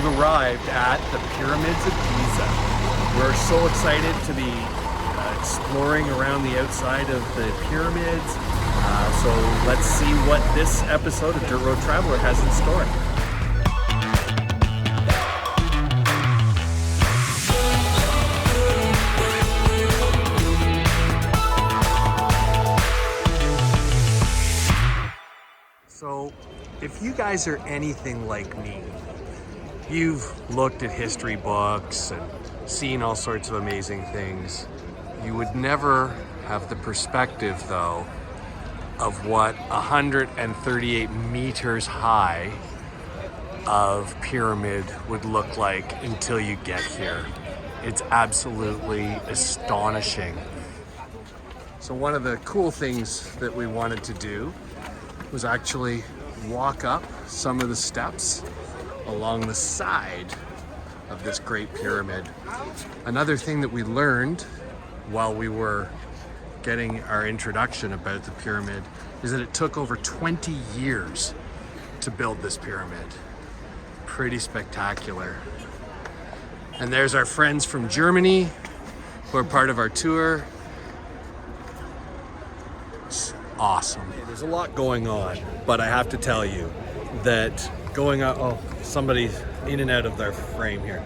we've arrived at the Pyramids of Giza. We're so excited to be exploring around the outside of the pyramids. So let's see what this episode of Dirt Road Traveler has in store. So if you guys are anything like me, you've looked at history books and seen all sorts of amazing things. You would never have the perspective, though, of what 138 meters high of pyramid would look like until you get here. It's absolutely astonishing. So one of the cool things that we wanted to do was actually walk up some of the steps along the side of this Great Pyramid. Another thing that we learned while we were getting our introduction about the pyramid is that it took over 20 years to build this pyramid. Pretty spectacular. And there's our friends from Germany who are part of our tour. It's awesome. There's a lot going on, but I have to tell you that going up, oh, somebody's in and out of their frame here.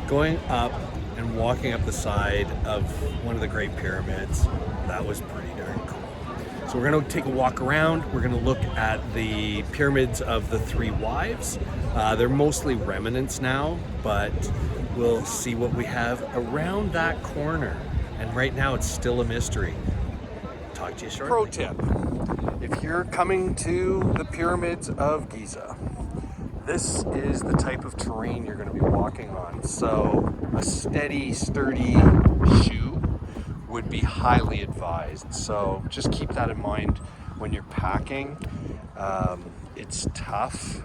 Going up and walking up the side of one of the Great Pyramids, that was pretty darn cool. So we're gonna take a walk around. We're gonna look at the Pyramids of the Three Wives. They're mostly remnants now, but we'll see what we have around that corner. And right now it's still a mystery. Talk to you shortly. Pro tip, if you're coming to the Pyramids of Giza, this is the type of terrain you're going to be walking on. So a steady, sturdy shoe would be highly advised. So just keep that in mind when you're packing. It's tough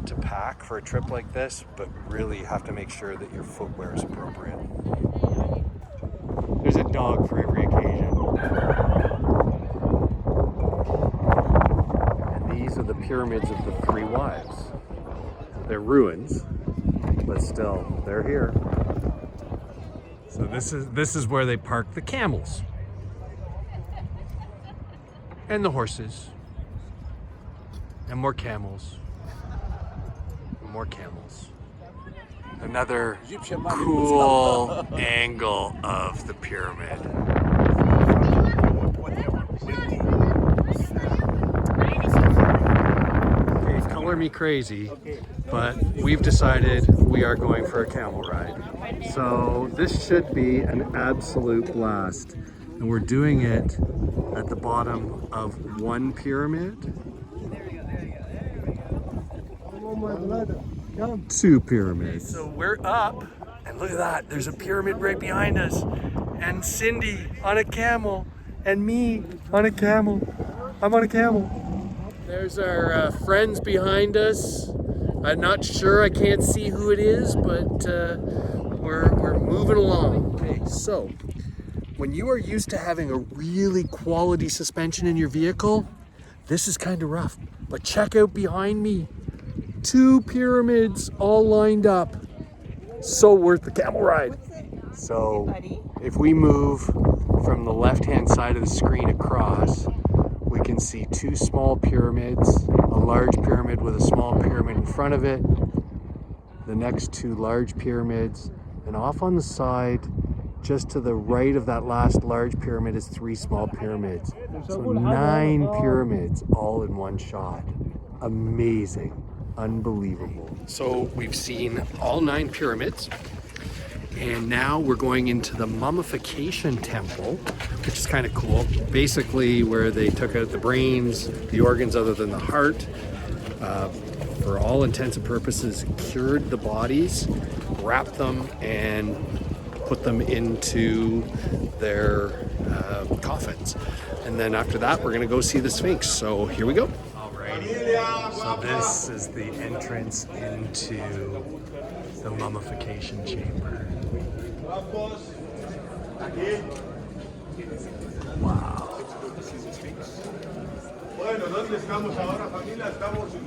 to pack for a trip like this, but really you have to make sure that your footwear is appropriate. There's a dog for every occasion. And these are the Pyramids of the Three Wives. They're ruins, but still, they're here. So this is where they park the camels and the horses and more camels and more camels. Another cool angle of the pyramid. Okay, color me crazy, but we've decided we are going for a camel ride. So this should be an absolute blast. And we're doing it at the bottom of one pyramid. Two pyramids. So we're up, and look at that. There's a pyramid right behind us. And Cindy on a camel, and me on a camel. I'm on a camel. There's our friends behind us. I'm not sure, I can't see who it is, but we're moving along. Okay, so when you are used to having a really quality suspension in your vehicle, this is kind of rough. But check out behind me. Two pyramids all lined up. So worth the camel ride. So if we move from the left-hand side of the screen across, we can see two small pyramids, a large pyramid with a small pyramid in front of it, the next two large pyramids, and off on the side, just to the right of that last large pyramid, is three small pyramids. So 9 pyramids all in one shot. Amazing. Unbelievable. So we've seen all 9 pyramids, and now we're going into the mummification temple, which is kind of cool. Basically where they took out the brains, the organs other than the heart, for all intents and purposes, cured the bodies, wrapped them, and put them into their coffins. And then after that, we're gonna go see the Sphinx. So here we go. So this is the entrance into the mummification chamber. Wow.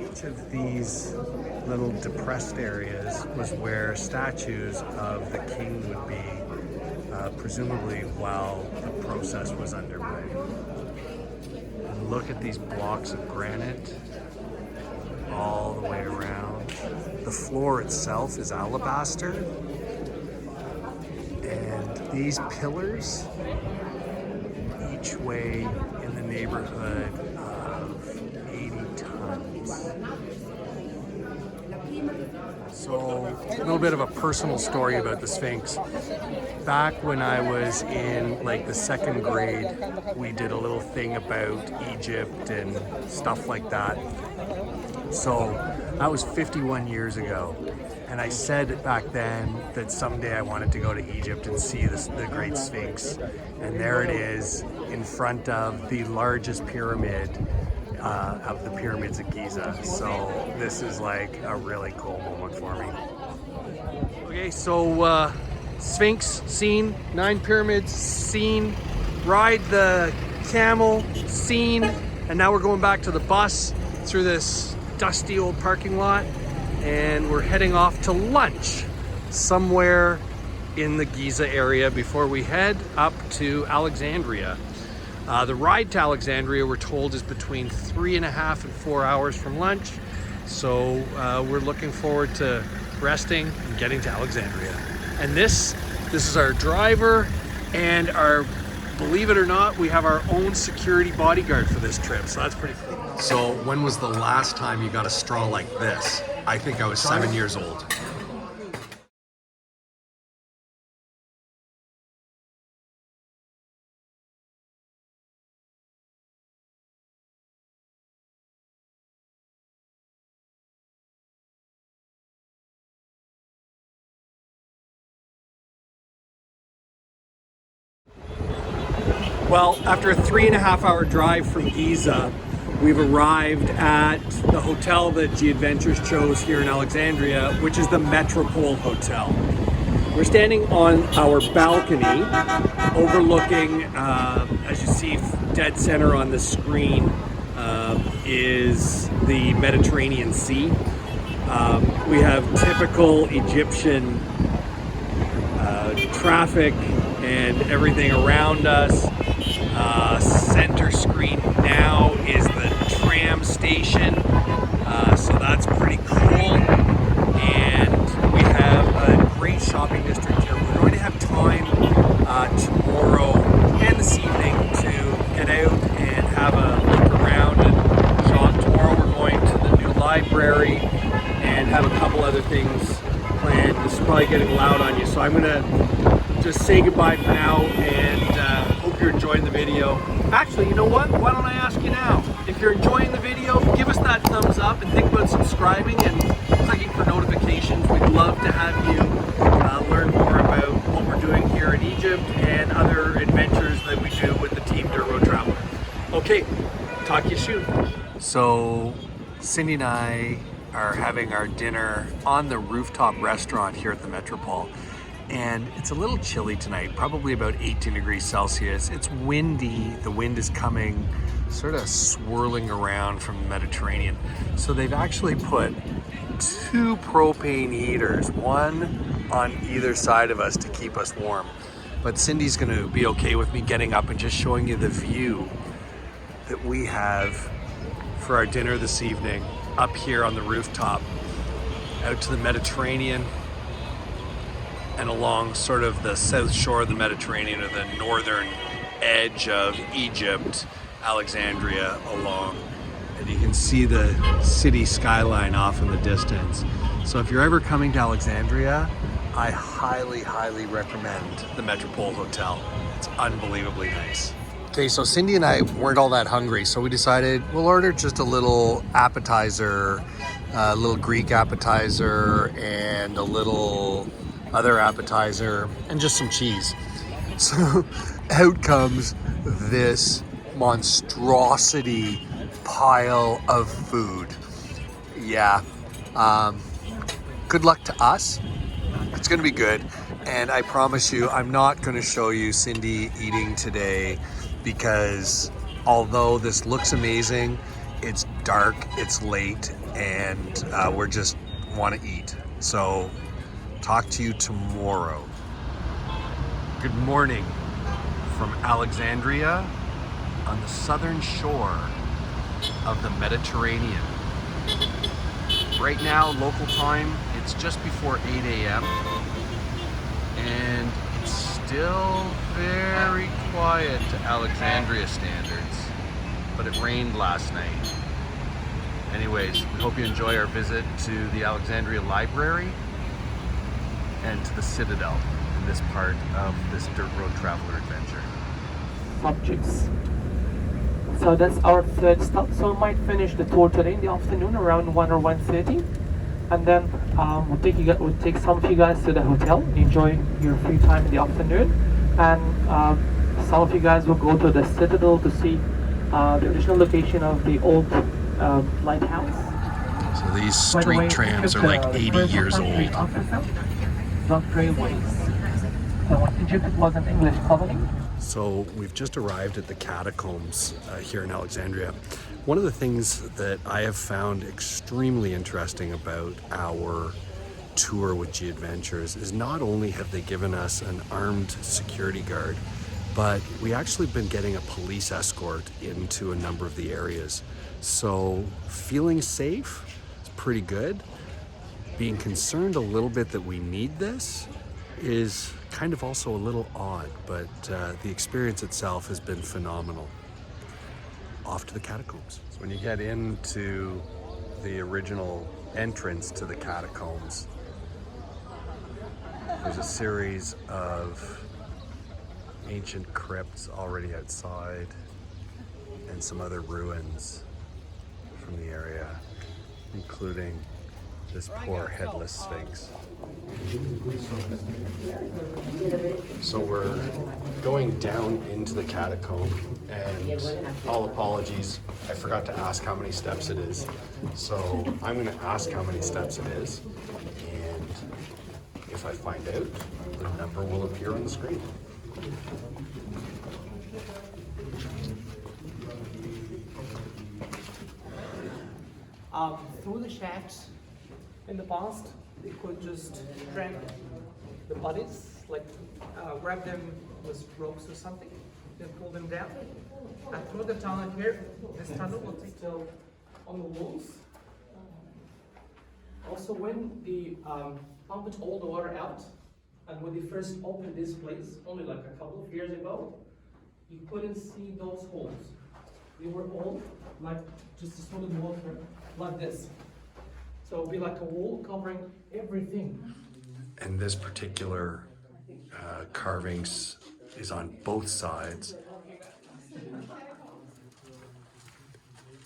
Each of these little depressed areas was where statues of the king would be, presumably while the process was underway. And look at these blocks of granite all the way around. The floor itself is alabaster, and these pillars each weigh in the neighborhood of 80 tons. So, a little bit of a personal story about the Sphinx. Back when I was in like the second grade, we did a little thing about Egypt and stuff like that. So that was 51 years ago. And I said back then that someday I wanted to go to Egypt and see the Great Sphinx. And there it is in front of the largest pyramid of the Pyramids of Giza. So this is like a really cool moment for me. Okay, so Sphinx seen, 9 pyramids seen, ride the camel seen, and now we're going back to the bus through this dusty old parking lot, and we're heading off to lunch somewhere in the Giza area before we head up to Alexandria. The ride to Alexandria, we're told, is between 3.5 and 4 hours from lunch. So we're looking forward to resting and getting to Alexandria. And this is our driver, and believe it or not, we have our own security bodyguard for this trip. So that's pretty cool. So when was the last time you got a straw like this? I think I was 7 years old. Well, after a 3.5 hour drive from Giza, we've arrived at the hotel that G Adventures chose here in Alexandria, which is the Metropol Hotel. We're standing on our balcony overlooking, as you see dead center on the screen, is the Mediterranean Sea. We have typical Egyptian traffic and everything around us. Center screen now is the tram station, so that's pretty cool. And we have a great shopping district here. We're going to have time tomorrow and this evening to get out and have a look around and shop. Tomorrow we're going to the new library and have a couple other things planned. This is probably getting loud on you, so I'm gonna just say goodbye for now, and hope you're enjoying the video. Actually, you know what? Why don't I ask you now? If you're enjoying the video, give us that thumbs up and think about subscribing and clicking for notifications. We'd love to have you learn more about what we're doing here in Egypt and other adventures that we do with the Team Dirt Road Traveler. Okay, talk to you soon. So, Cindy and I are having our dinner on the rooftop restaurant here at the Metropol. And it's a little chilly tonight, probably about 18 degrees Celsius. It's windy, the wind is coming, sort of swirling around from the Mediterranean. So they've actually put 2 propane heaters, one on either side of us to keep us warm. But Cindy's gonna be okay with me getting up and just showing you the view that we have for our dinner this evening up here on the rooftop, out to the Mediterranean, and along sort of the south shore of the Mediterranean, or the northern edge of Egypt, Alexandria along. And you can see the city skyline off in the distance. So if you're ever coming to Alexandria, I highly, highly recommend the Metropol Hotel. It's unbelievably nice. Okay, so Cindy and I weren't all that hungry, so we decided we'll order just a little appetizer, a little Greek appetizer, and a little other appetizer, and just some cheese. So out comes this monstrosity pile of food. Yeah, good luck to us. It's gonna be good. And I promise you, I'm not gonna show you Cindy eating today, because although this looks amazing, it's dark, it's late, and we're just want to eat. So talk to you tomorrow. Good morning from Alexandria on the southern shore of the Mediterranean. Right now, local time, it's just before 8 a.m. and it's still very quiet to Alexandria standards, but it rained last night. Anyways, we hope you enjoy our visit to the Alexandria Library and to the Citadel in this part of this Dirt Road Traveler adventure. Objects. So that's our third stop. So we might finish the tour today in the afternoon around 1 or 1:30, and then we'll take some of you guys to the hotel. Enjoy your free time in the afternoon, and some of you guys will go to the Citadel to see the original location of the old lighthouse. So these street trams are like 80 years old. Not railways. So Egypt was an English colony. So we've just arrived at the Catacombs here in Alexandria. One of the things that I have found extremely interesting about our tour with G Adventures is not only have they given us an armed security guard, but we actually been getting a police escort into a number of the areas. So feeling safe is pretty good. Being concerned a little bit that we need this is kind of also a little odd, but the experience itself has been phenomenal. Off to the catacombs. So when you get into the original entrance to the catacombs, there's a series of ancient crypts already outside and some other ruins from the area, including this poor headless Sphinx. So we're going down into the catacomb, and all apologies, I forgot to ask how many steps it is. So I'm gonna ask how many steps it is, and if I find out, the number will appear on the screen. Through the shafts in the past, they could just drag the bodies, like wrap them with ropes or something, then pull them down. And through the tunnel here, this tunnel will take till on the walls. Also, when they pumped all the water out, and when they first opened this place, only like a couple of years ago, you couldn't see those holes. They were all like just a solid water, like this. So it'll be like a wall covering everything. And this particular carvings is on both sides.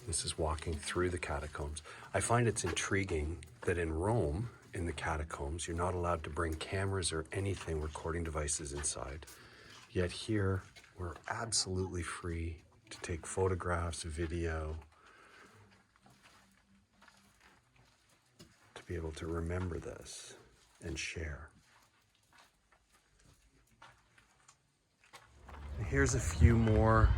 This is walking through the catacombs. I find it's intriguing that in Rome, in the catacombs, you're not allowed to bring cameras or anything, recording devices inside. Yet here, we're absolutely free to take photographs, video, to be able to remember this and share. Here's a few more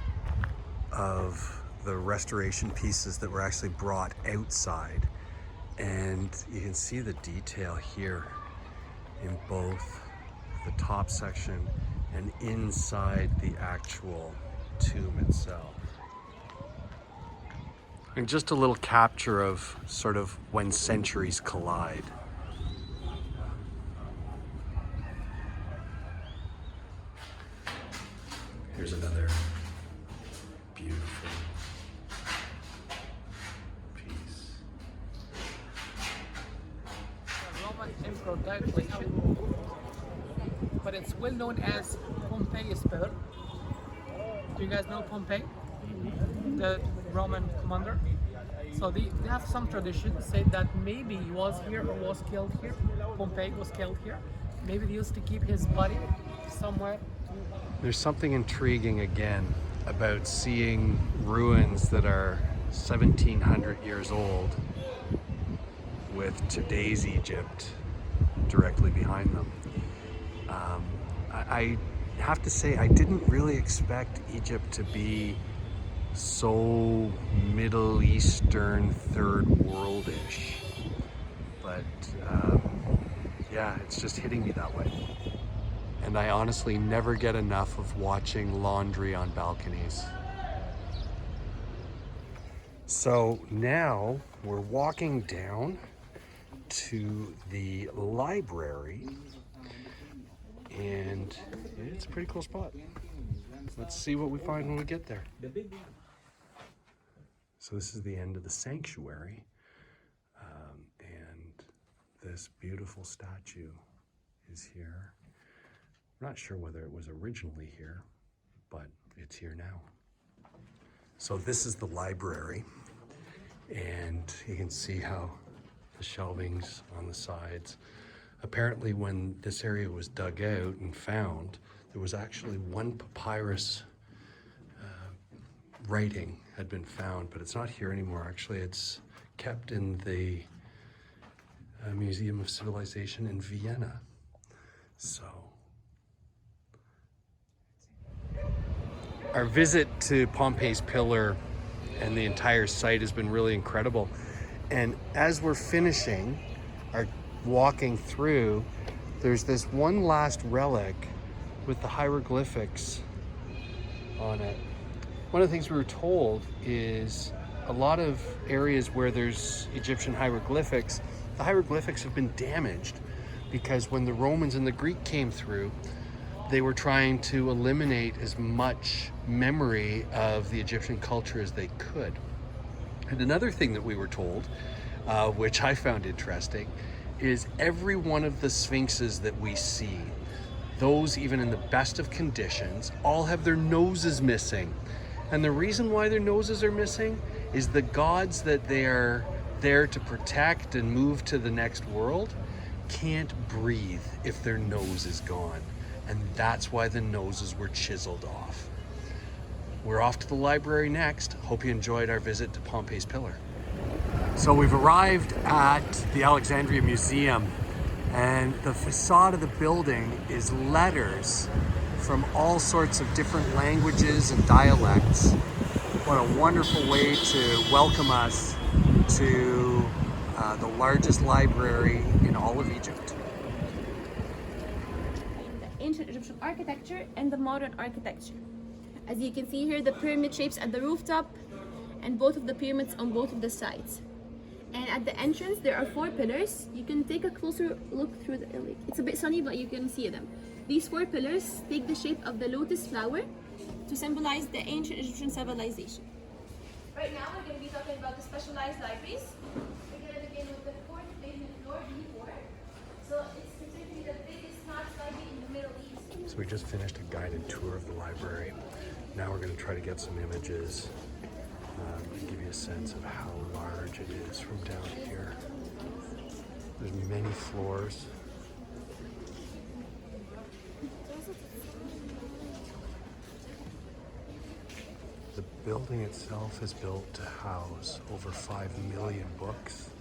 of the restoration pieces that were actually brought outside. And you can see the detail here in both the top section and inside the actual tomb itself. And just a little capture of sort of when centuries collide. Here's another beautiful piece. Roman Emperor Diocletian, but it's well known as Pompeii's pillar. Do you guys know Pompey, the Roman commander? So they have some tradition say that maybe he was here or was killed here. Pompey was killed here. Maybe they used to keep his body somewhere. There's something intriguing again about seeing ruins that are 1700 years old with today's Egypt directly behind them. I have to say, I didn't really expect Egypt to be so Middle Eastern, third world-ish. But yeah, it's just hitting me that way. And I honestly never get enough of watching laundry on balconies. So now we're walking down to the library, and it's a pretty cool spot. Let's see what we find when we get there. So this is the end of the sanctuary, and this beautiful statue is here. I'm not sure whether it was originally here, but it's here now. So this is the library, and you can see how the shelving's on the sides. Apparently when this area was dug out and found, there was actually one papyrus writing had been found, but it's not here anymore. Actually, it's kept in the Museum of Civilization in Vienna. So our visit to Pompeii's Pillar and the entire site has been really incredible. And as we're finishing our walking through, there's this one last relic with the hieroglyphics on it. One of the things we were told is a lot of areas where there's Egyptian hieroglyphics, the hieroglyphics have been damaged because when the Romans and the Greek came through, they were trying to eliminate as much memory of the Egyptian culture as they could. And another thing that we were told, which I found interesting, is every one of the sphinxes that we see, those even in the best of conditions, all have their noses missing. And the reason why their noses are missing is the gods that they are there to protect and move to the next world can't breathe if their nose is gone. And that's why the noses were chiseled off. We're off to the library next. Hope you enjoyed our visit to Pompeii's Pillar. So we've arrived at the Alexandria Museum, and the facade of the building is letters from all sorts of different languages and dialects. What a wonderful way to welcome us to the largest library in all of Egypt. The ancient Egyptian architecture and the modern architecture. As you can see here, the pyramid shapes at the rooftop and both of the pyramids on both of the sides. And at the entrance, there are 4 pillars. You can take a closer look through the lake. It's a bit sunny, but you can see them. These 4 pillars take the shape of the lotus flower to symbolize the ancient Egyptian civilization. Right now, we're going to be talking about the specialized libraries. We're going to begin with the 4th basement floor, B4. So it's considered to be the biggest Knox library in the Middle East. So we just finished a guided tour of the library. Now we're going to try to get some images to give you a sense of how large it is from down here. There's many floors. The building itself is built to house over 5 million books,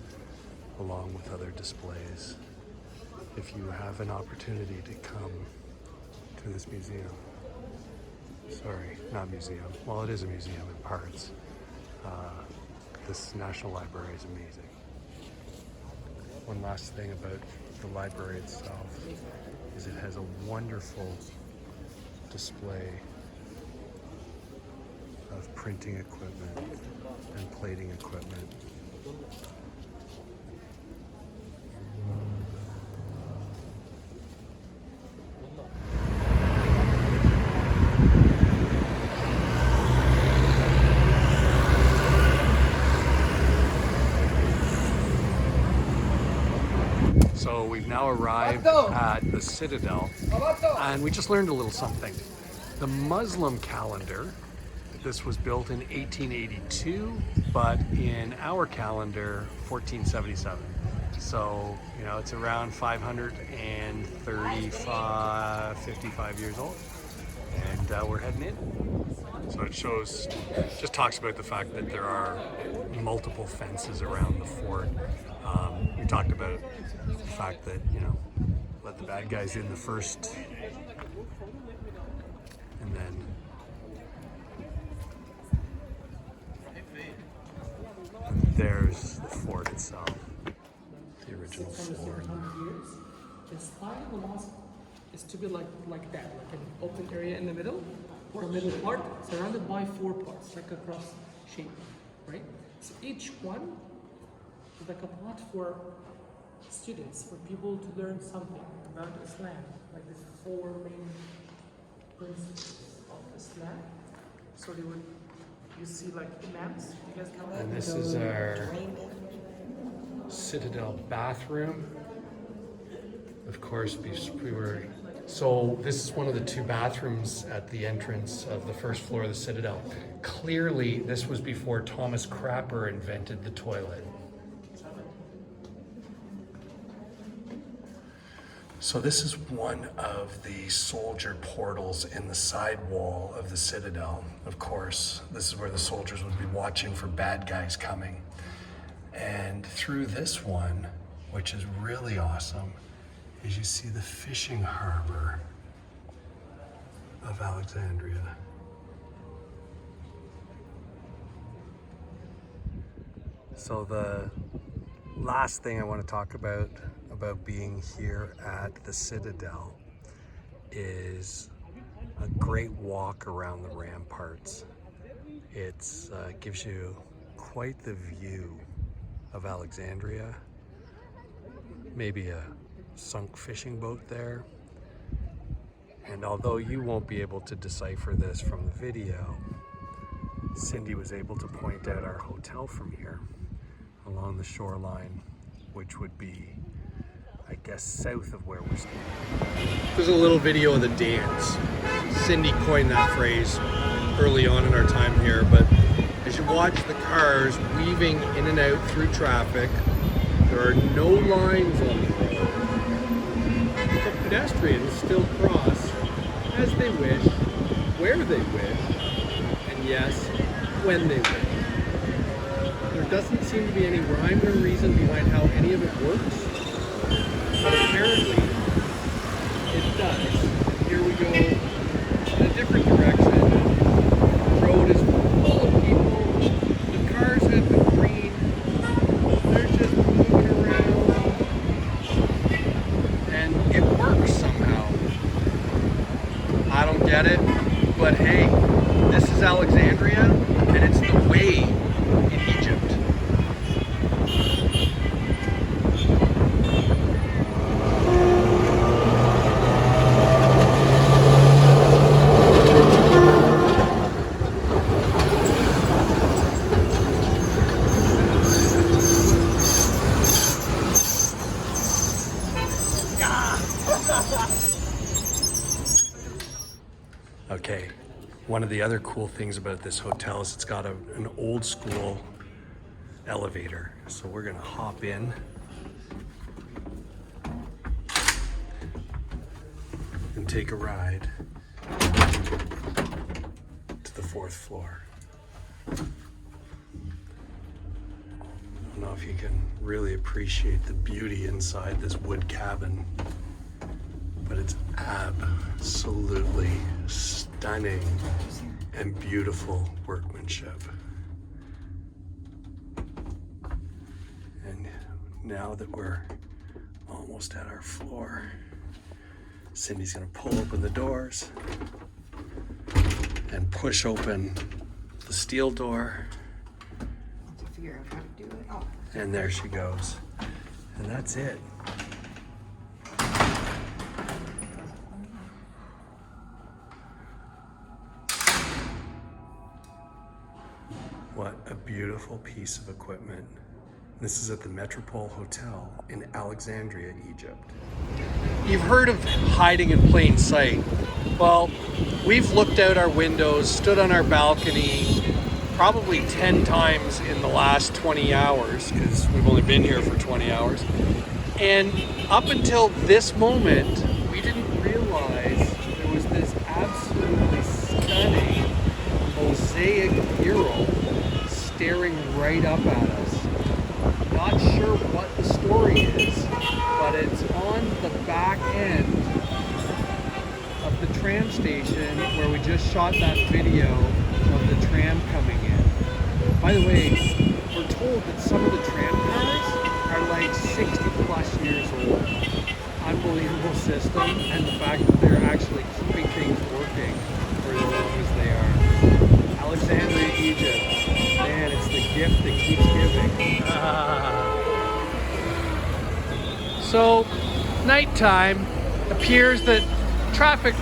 along with other displays. If you have an opportunity to come to this museum, sorry, not museum, well, it is a museum in parts. This National Library is amazing. One last thing about the library itself is it has a wonderful display of printing equipment and plating equipment. So we've now arrived at the Citadel, and we just learned a little something. The Muslim calendar, this was built in 1882, but in our calendar, 1477. So, you know, it's around 535, 55 years old, and we're heading in. So it shows, just talks about the fact that there are multiple fences around the fort. We talked about the fact that, you know, let the bad guys in the first, and then there's the fort itself. The original 600, floor. 700 years. The style of the mosque is to be like that, like an open area in the middle, or a middle part surrounded by 4 parts, like a cross shape, right? So each one is like a plot for students, for people to learn something about Islam, like the 4 main principles of Islam. So they would, you see like imams, you guys know that? And this is our Citadel bathroom. Of course, we were, so this is one of the 2 bathrooms at the entrance of the first floor of the Citadel. Clearly, this was before Thomas Crapper invented the toilet. So this is one of the soldier portals in the side wall of the Citadel. Of course, this is where the soldiers would be watching for bad guys coming. And through this one, which is really awesome, is you see the fishing harbor of Alexandria. So the last thing I want to talk about being here at the Citadel is a great walk around the ramparts. It's gives you quite the view of Alexandria. Maybe a sunk fishing boat there. And although you won't be able to decipher this from the video, Cindy was able to point out our hotel from here along the shoreline, which would be, I guess, south of where we're staying. There's a little video of the dance. Cindy coined that phrase early on in our time here, but as you watch the cars weaving in and out through traffic, there are no lines on the road. The pedestrians still cross as they wish, where they wish, and yes, when they wish. There doesn't seem to be any rhyme or reason behind how any of it works, but apparently it does. Here we go in a different direction. The road is full of people. The cars have been green. They're just moving around. And it works somehow. I don't get it, but hey, this is Alexandria, and it's the way in Egypt. Okay, one of the other cool things about this hotel is it's got an old school elevator. So we're gonna hop in. And take a ride to the 4th floor. I don't know if you can really appreciate the beauty inside this wood cabin, but it's absolutely stunning and beautiful workmanship. And now that we're almost at our floor, Cindy's gonna pull open the doors and push open the steel door. Figure out how to do it. Oh. And there she goes. And that's it. What a beautiful piece of equipment. This is at the Metropol Hotel in Alexandria, Egypt. You've heard of hiding in plain sight. Well, we've looked out our windows, stood on our balcony probably 10 times in the last 20 hours, because we've only been here for 20 hours. And up until this moment, we didn't realize there was this absolutely stunning mosaic mural staring right up at us. Not sure what the story is, but it's on the back end of the tram station where we just shot that video of the tram coming in. By the way, we're told that some of the tram cars are like 60 plus years old. Unbelievable system, and the fact that they're actually keeping things working for as long as they are. Alexandria, Egypt. Man, it's the gift that keeps giving. So, nighttime appears that traffic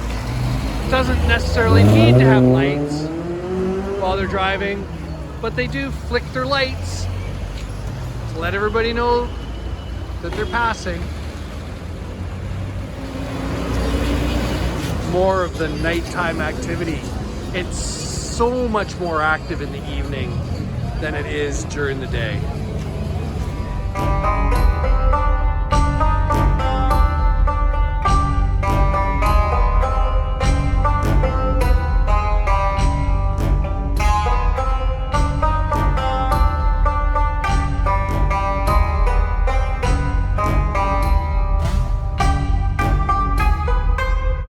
doesn't necessarily need to have lights while they're driving, but they do flick their lights to let everybody know that they're passing. More of the nighttime activity. It's so much more active in the evening than it is during the day.